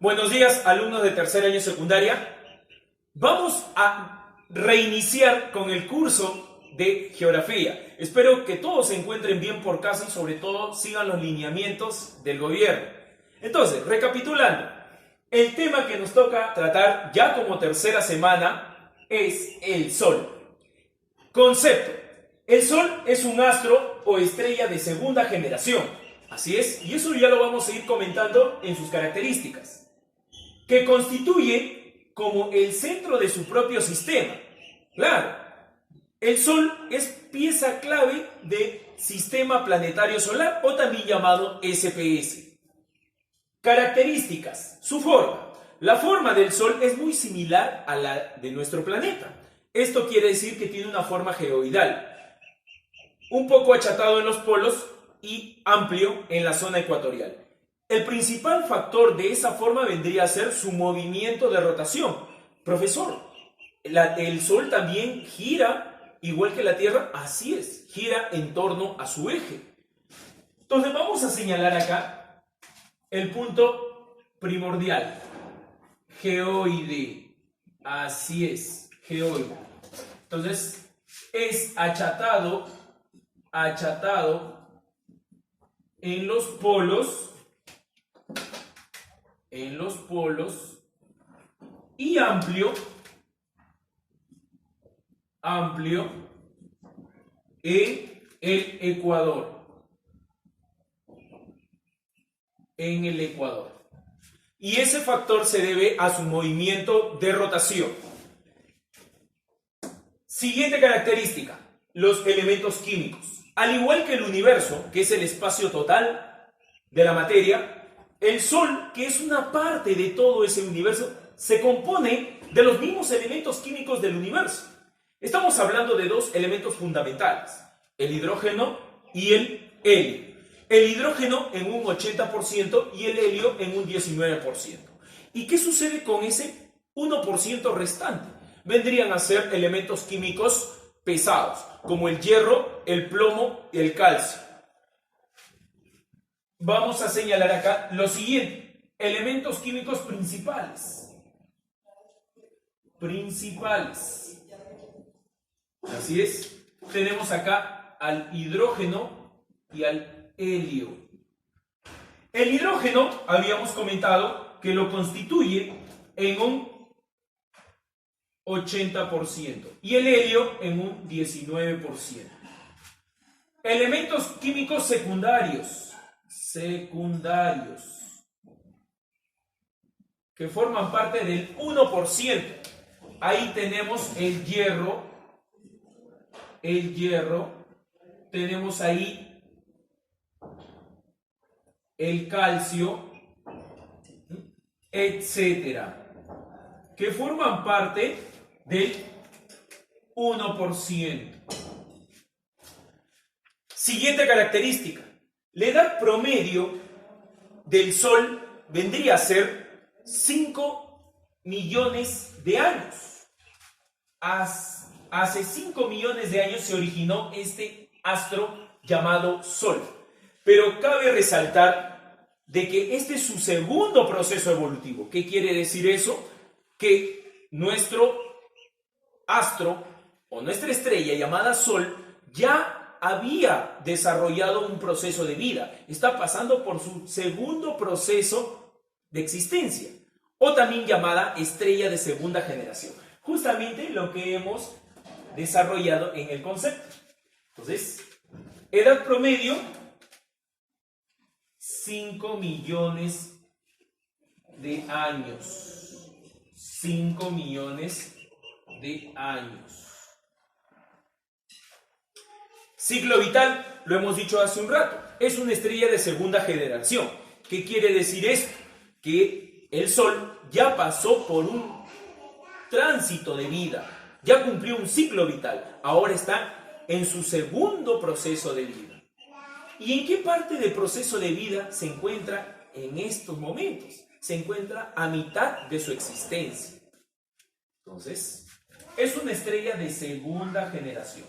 Buenos días, alumnos de tercer año secundaria. Vamos a reiniciar con el curso de geografía. Espero que todos se encuentren bien por casa y sobre todo sigan los lineamientos del gobierno. Entonces, recapitulando, el tema que nos toca tratar ya como tercera semana es el Sol. Concepto: el Sol es un astro o estrella de segunda generación. Así es, y eso ya lo vamos a ir comentando en sus características, que constituye como el centro de su propio sistema. Claro, el Sol es pieza clave del sistema planetario solar o también llamado SPS. Características: su forma. La forma del Sol es muy similar a la de nuestro planeta. Esto quiere decir que tiene una forma geoidal, un poco achatado en los polos y amplio en la zona ecuatorial. El principal factor de esa forma vendría a ser su movimiento de rotación. Profesor, ¿el Sol también gira igual que la Tierra? Así es, gira en torno a su eje. Entonces vamos a señalar acá el punto primordial. Geoide. Así es, geoide. Entonces es achatado en los polos y amplio en el ecuador. Y ese factor se debe a su movimiento de rotación. Siguiente característica: los elementos químicos. Al igual que el universo, que es el espacio total de la materia, el Sol, que es una parte de todo ese universo, se compone de los mismos elementos químicos del universo. Estamos hablando de dos elementos fundamentales: el hidrógeno y el helio. El hidrógeno en un 80% y el helio en un 19%. ¿Y qué sucede con ese 1% restante? Vendrían a ser elementos químicos pesados, como el hierro, el plomo y el calcio. Vamos a señalar acá lo siguiente: elementos químicos principales. Así es, tenemos acá al hidrógeno y al helio. El hidrógeno habíamos comentado que lo constituye en un 80% y el helio en un 19%. Elementos químicos secundarios que forman parte del 1%. Ahí tenemos el hierro, tenemos ahí el calcio, etcétera, que forman parte del 1%. Siguiente característica: la edad promedio del Sol vendría a ser 5 millones de años. Hace 5 millones de años se originó este astro llamado Sol. Pero cabe resaltar de que este es su segundo proceso evolutivo. ¿Qué quiere decir eso? Que nuestro astro o nuestra estrella llamada Sol ya había desarrollado un proceso de vida. Está pasando por su segundo proceso de existencia, o también llamada estrella de segunda generación. Justamente lo que hemos desarrollado en el concepto. Entonces, edad promedio: 5 millones de años. 5 millones de años. Ciclo vital, lo hemos dicho hace un rato, es una estrella de segunda generación. ¿Qué quiere decir esto? Que el Sol ya pasó por un tránsito de vida, ya cumplió un ciclo vital, ahora está en su segundo proceso de vida. ¿Y en qué parte del proceso de vida se encuentra en estos momentos? Se encuentra a mitad de su existencia. Entonces, es una estrella de segunda generación.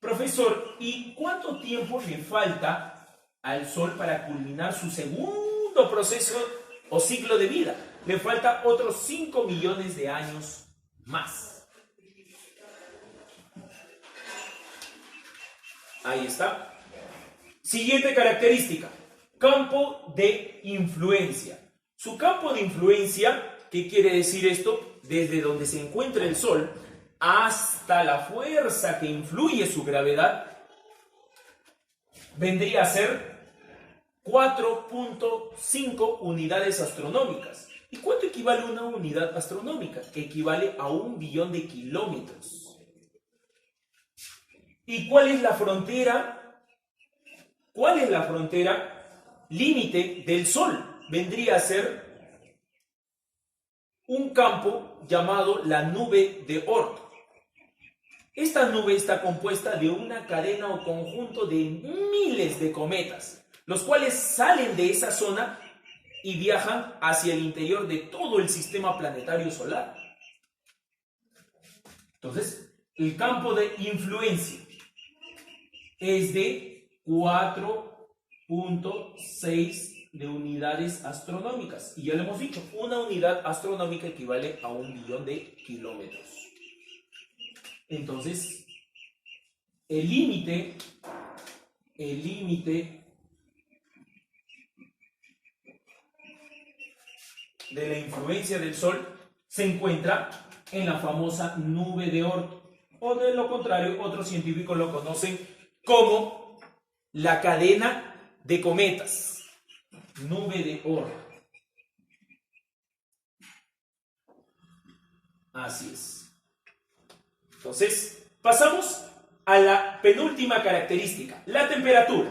Profesor, ¿y cuánto tiempo le falta al Sol para culminar su segundo segundo proceso o ciclo de vida. Le falta otros 5 millones de años más. Ahí está. Siguiente característica. Campo de influencia. Su campo de influencia, ¿qué quiere decir esto? Desde donde se encuentra el Sol hasta la fuerza que influye su gravedad, vendría a ser 4.5 unidades astronómicas. ¿Y cuánto equivale a una unidad astronómica? Equivale a 1 billón de kilómetros. ¿Y cuál es la frontera? ¿Cuál es la frontera límite del Sol? Vendría a ser un campo llamado la nube de Oort. Esta nube está compuesta de una cadena o conjunto de miles de cometas, los cuales salen de esa zona y viajan hacia el interior de todo el sistema planetario solar. Entonces, el campo de influencia es de 4.6 de unidades astronómicas. Y ya lo hemos dicho, una unidad astronómica equivale a 1 billón de kilómetros. Entonces, el límite de la influencia del Sol se encuentra en la famosa nube de Oort, o de lo contrario, otros científicos lo conocen como la cadena de cometas, nube de Oort. Así es. Entonces, pasamos a la penúltima característica, la temperatura.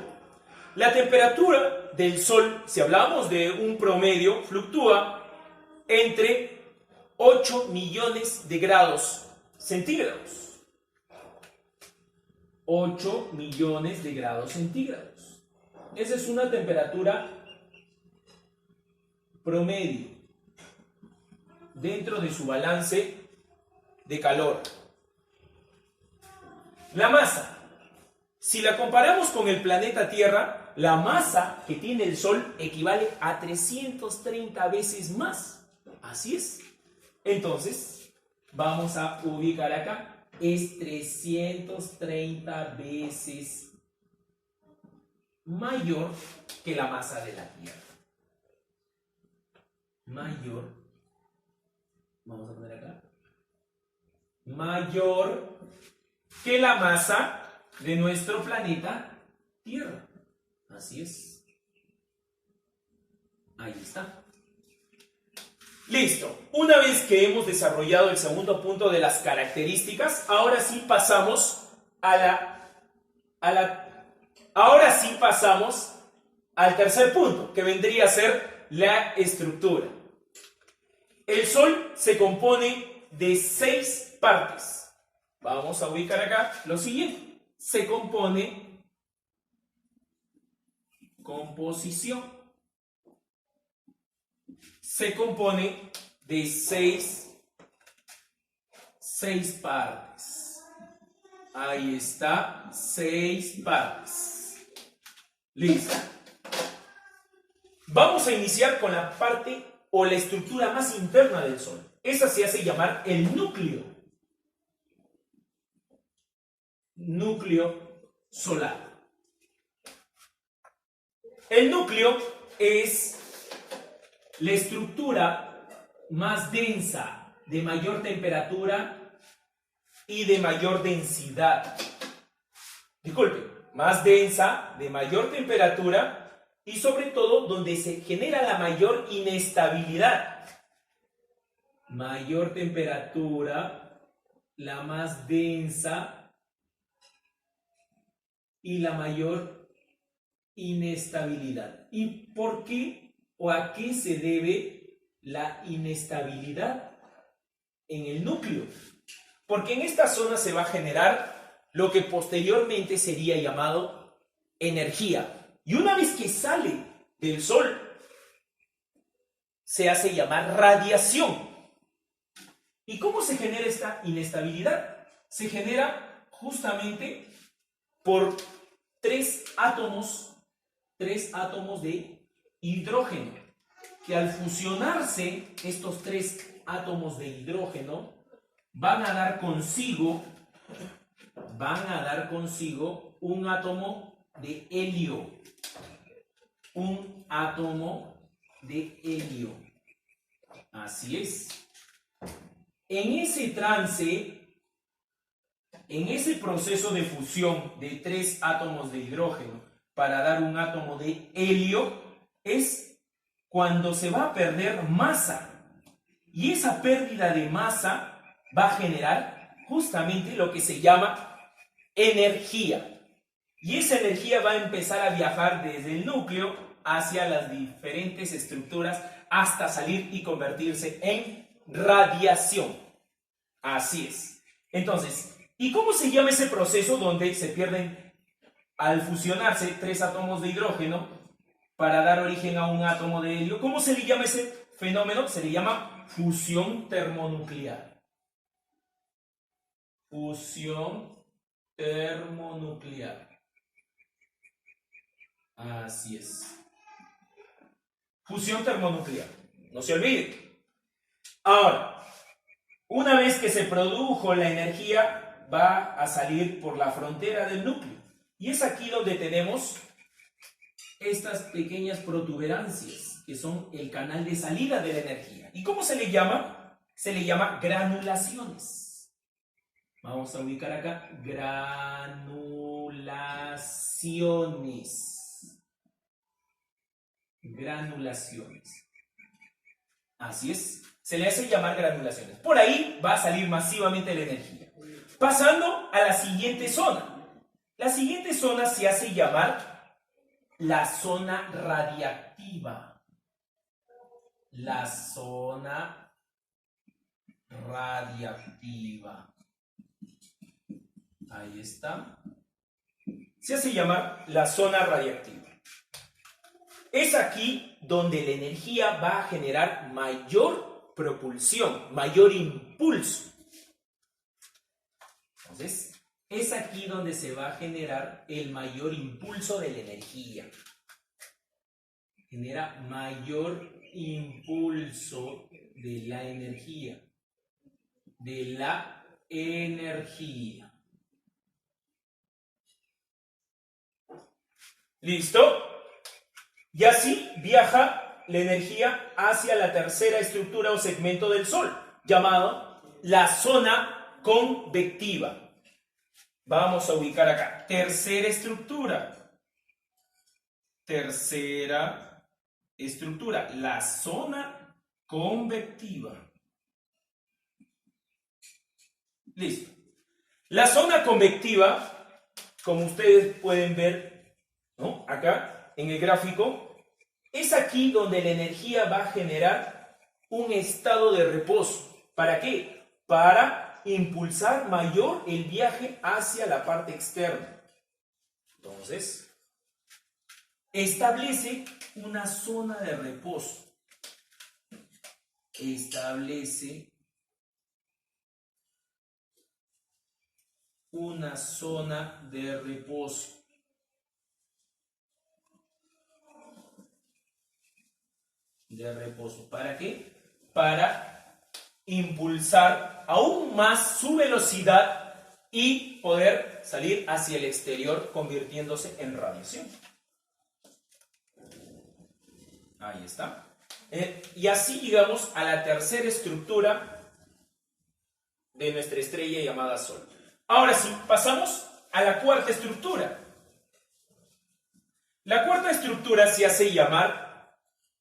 La temperatura del Sol, si hablamos de un promedio, fluctúa entre 8 millones de grados centígrados. 8 millones de grados centígrados. Esa es una temperatura promedio dentro de su balance de calor. La masa. Si la comparamos con el planeta Tierra, la masa que tiene el Sol equivale a 330 veces más. Así es. Entonces, vamos a ubicar acá. Es 330 veces mayor que la masa de la Tierra. Mayor. Vamos a poner acá. Mayor que la masa de nuestro planeta Tierra. Así es. Ahí está. Listo. Una vez que hemos desarrollado el segundo punto de las características, ahora sí pasamos ahora sí pasamos al tercer punto, que vendría a ser la estructura. El Sol se compone de 6 partes. Vamos a ubicar acá lo siguiente. Se compone, composición. Se compone de 6 partes. Ahí está, 6 partes. Listo. Vamos a iniciar con la parte o la estructura más interna del Sol. Esa se hace llamar el núcleo. Núcleo solar. El núcleo es la estructura más densa, de mayor temperatura y de mayor densidad. Disculpe, más densa, de mayor temperatura y sobre todo donde se genera la mayor inestabilidad. Mayor temperatura, la más densa y la mayor inestabilidad. ¿Y por qué o a qué se debe la inestabilidad en el núcleo? Porque en esta zona se va a generar lo que posteriormente sería llamado energía. Y una vez que sale del Sol, se hace llamar radiación. ¿Y cómo se genera esta inestabilidad? Se genera justamente por 3 átomos de hidrógeno, que al fusionarse estos tres átomos de hidrógeno van a dar consigo un átomo de helio. Un átomo de helio. Así es. En ese trance, en ese proceso de fusión de tres átomos de hidrógeno para dar un átomo de helio, es cuando se va a perder masa. Y esa pérdida de masa va a generar justamente lo que se llama energía. Y esa energía va a empezar a viajar desde el núcleo hacia las diferentes estructuras hasta salir y convertirse en radiación. Así es. Entonces, ¿y cómo se llama ese proceso donde se pierden, al fusionarse tres átomos de hidrógeno para dar origen a un átomo de helio? ¿Cómo se le llama ese fenómeno? Se le llama fusión termonuclear. Fusión termonuclear. Así es. Fusión termonuclear. No se olvide. Ahora, una vez que se produjo la energía, va a salir por la frontera del núcleo. Y es aquí donde tenemos estas pequeñas protuberancias, que son el canal de salida de la energía. ¿Y cómo se le llama? Se le llama granulaciones. Vamos a ubicar acá, granulaciones. Granulaciones. Así es, se le hace llamar granulaciones. Por ahí va a salir masivamente la energía. Pasando a la siguiente zona. La siguiente zona se hace llamar la zona radiactiva. La zona radiactiva. Ahí está. Se hace llamar la zona radiactiva. Es aquí donde la energía va a generar mayor propulsión, mayor impulso. Entonces, es aquí donde se va a generar el mayor impulso de la energía. Genera mayor impulso de la energía. De la energía. ¿Listo? Y así viaja la energía hacia la tercera estructura o segmento del Sol, llamada la zona convectiva. Vamos a ubicar acá. Tercera estructura. Tercera estructura, la zona convectiva. Listo. La zona convectiva, como ustedes pueden ver, ¿no?, acá en el gráfico, es aquí donde la energía va a generar un estado de reposo. ¿Para qué? Para impulsar mayor el viaje hacia la parte externa. Entonces, establece una zona de reposo. Establece una zona de reposo. ¿Para qué? Para impulsar aún más su velocidad y poder salir hacia el exterior convirtiéndose en radiación. Ahí está. Y así llegamos a la tercera estructura de nuestra estrella llamada Sol. Ahora sí, pasamos a la cuarta estructura. La cuarta estructura se hace llamar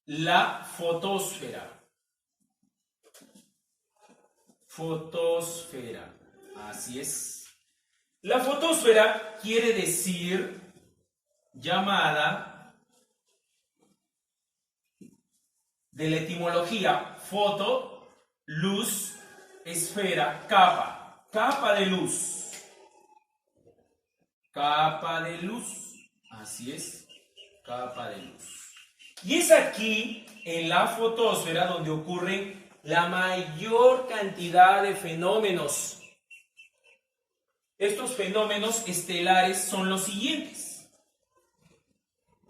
la fotosfera. Fotosfera. Así es. La fotosfera quiere decir llamada de la etimología foto, luz, esfera, capa. Capa de luz. Capa de luz. Así es. Capa de luz. Y es aquí, en la fotosfera, donde ocurren la mayor cantidad de fenómenos. Estos fenómenos estelares son los siguientes.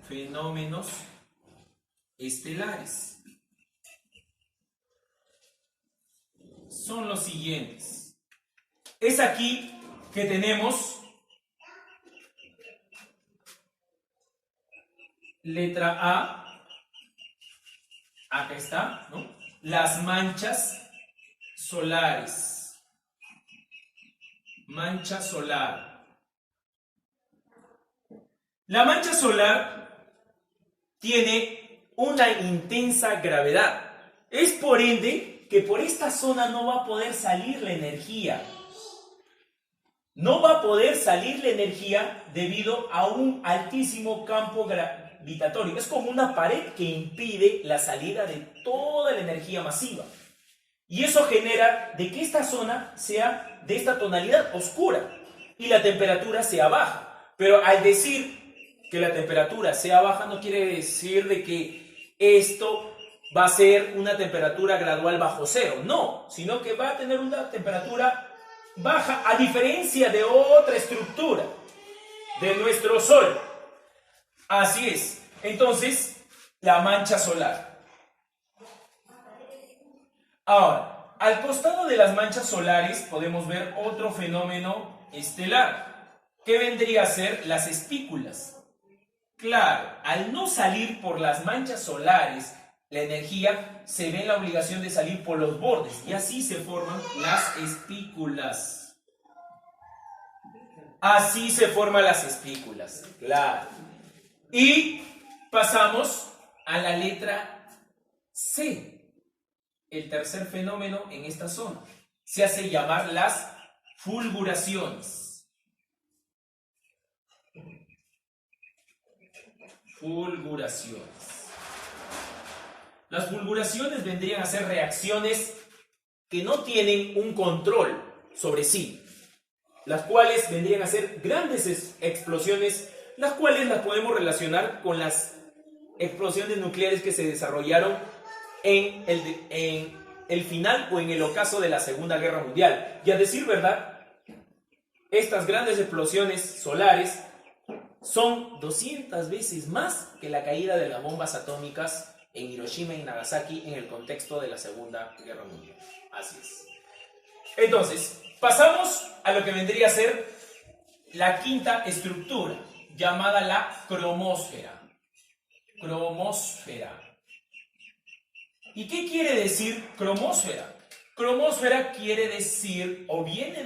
Fenómenos estelares son los siguientes. Es aquí que tenemos letra A, acá está, ¿no? Las manchas solares. Mancha solar. La mancha solar tiene una intensa gravedad. Es por ende que por esta zona no va a poder salir la energía. No va a poder salir la energía debido a un altísimo campo gravitatorio. Es como una pared que impide la salida de toda la energía masiva. Y eso genera de que esta zona sea de esta tonalidad oscura y la temperatura sea baja. Pero al decir que la temperatura sea baja no quiere decir de que esto va a ser una temperatura gradual bajo cero. No, sino que va a tener una temperatura baja a diferencia de otra estructura de nuestro Sol. Así es. Entonces, la mancha solar. Ahora, al costado de las manchas solares podemos ver otro fenómeno estelar, que vendría a ser las espículas. Claro, al no salir por las manchas solares, la energía se ve en la obligación de salir por los bordes, y así se forman las espículas. Así se forman las espículas, claro. Y pasamos a la letra C. El tercer fenómeno en esta zona se hace llamar las fulguraciones. Fulguraciones. Las fulguraciones vendrían a ser reacciones que no tienen un control sobre sí, las cuales vendrían a ser grandes explosiones, las cuales las podemos relacionar con las explosiones nucleares que se desarrollaron en el final o en el ocaso de la Segunda Guerra Mundial. Y a decir verdad, estas grandes explosiones solares son 200 veces más que la caída de las bombas atómicas en Hiroshima y Nagasaki en el contexto de la Segunda Guerra Mundial. Así es. Entonces, pasamos a lo que vendría a ser la quinta estructura, llamada la cromósfera. Cromósfera. ¿Y qué quiere decir cromósfera? Cromósfera quiere decir, o viene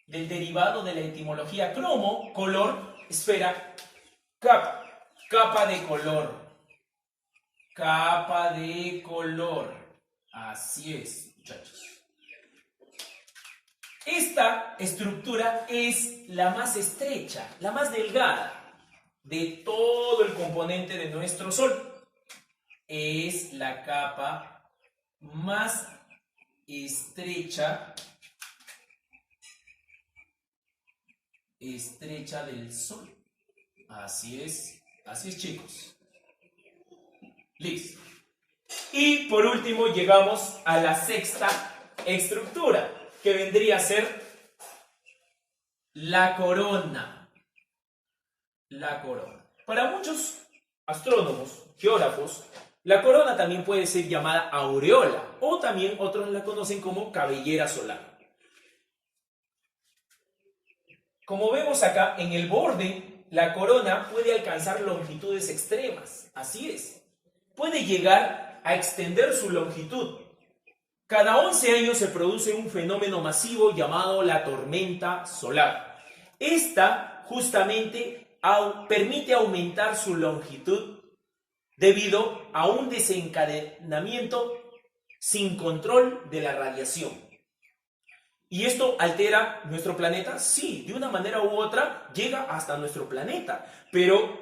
del derivado de la etimología cromo, color, esfera, capa. Capa de color. Capa de color. Así es, muchachos. Esta estructura es la más estrecha, la más delgada de todo el componente de nuestro Sol. Es la capa más estrecha del Sol. Así es, chicos. Listo. Y por último llegamos a la sexta estructura, que vendría a ser la corona. La corona. Para muchos astrónomos, geógrafos, la corona también puede ser llamada aureola, o también otros la conocen como cabellera solar. Como vemos acá, en el borde, la corona puede alcanzar longitudes extremas. Así es. Puede llegar a extender su longitud. Cada 11 años se produce un fenómeno masivo llamado la tormenta solar. Esta justamente permite aumentar su longitud debido a un desencadenamiento sin control de la radiación. ¿Y esto altera nuestro planeta? Sí, de una manera u otra llega hasta nuestro planeta, pero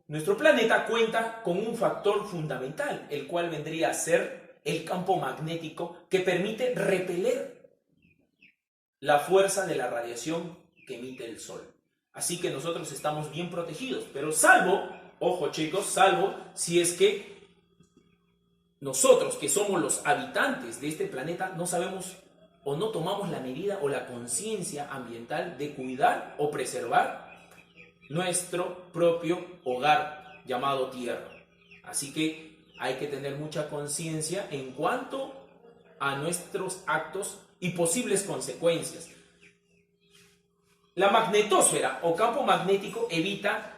nuestro planeta cuenta con un factor fundamental, el cual vendría a ser el campo magnético que permite repeler la fuerza de la radiación que emite el Sol. Así que nosotros estamos bien protegidos, pero salvo, ojo chicos, salvo si es que nosotros que somos los habitantes de este planeta no sabemos o no tomamos la medida o la conciencia ambiental de cuidar o preservar nuestro propio hogar llamado Tierra. Así que hay que tener mucha conciencia en cuanto a nuestros actos y posibles consecuencias. La magnetosfera o campo magnético evita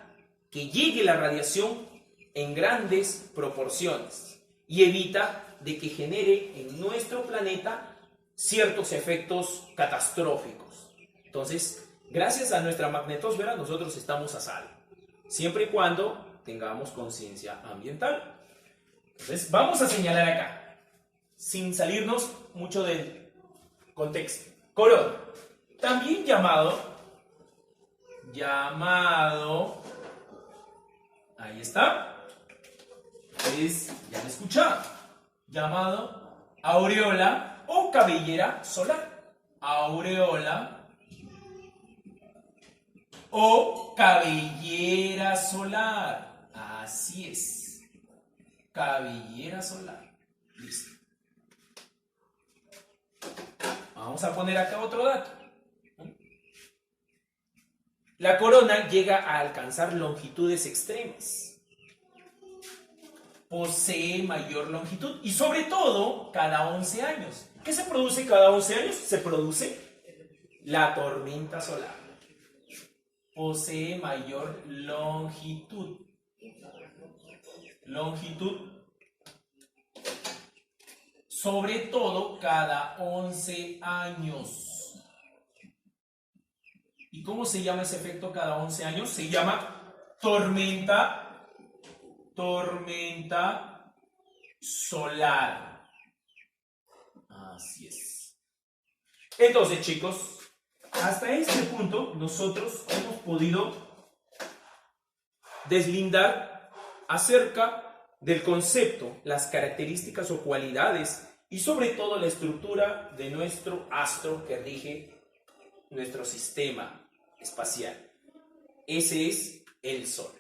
que llegue la radiación en grandes proporciones y evita de que genere en nuestro planeta ciertos efectos catastróficos. Entonces, gracias a nuestra magnetosfera nosotros estamos a salvo, siempre y cuando tengamos conciencia ambiental. Entonces, vamos a señalar acá, sin salirnos mucho del contexto. Corona, también llamado, ahí está, ya lo escucharon, llamado aureola o cabellera solar. Aureola o cabellera solar. Así es. Cabellera solar. Listo. Vamos a poner acá otro dato. La corona llega a alcanzar longitudes extremas. Posee mayor longitud y sobre todo cada 11 años. ¿Qué se produce cada 11 años? Se produce la tormenta solar. Posee mayor longitud. Sobre todo cada 11 años. ¿Y cómo se llama ese efecto cada 11 años? Se llama tormenta solar. Así es. Entonces, chicos, hasta este punto nosotros hemos podido deslindar acerca del concepto, las características o cualidades y sobre todo la estructura de nuestro astro que rige nuestro sistema espacial. Ese es el Sol.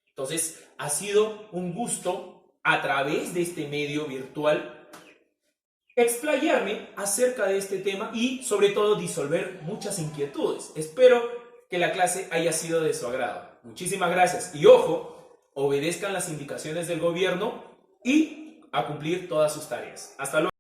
Entonces, ha sido un gusto a través de este medio virtual explayarme acerca de este tema y sobre todo disolver muchas inquietudes. Espero que la clase haya sido de su agrado. Muchísimas gracias y ojo, obedezcan las indicaciones del gobierno y a cumplir todas sus tareas. Hasta luego.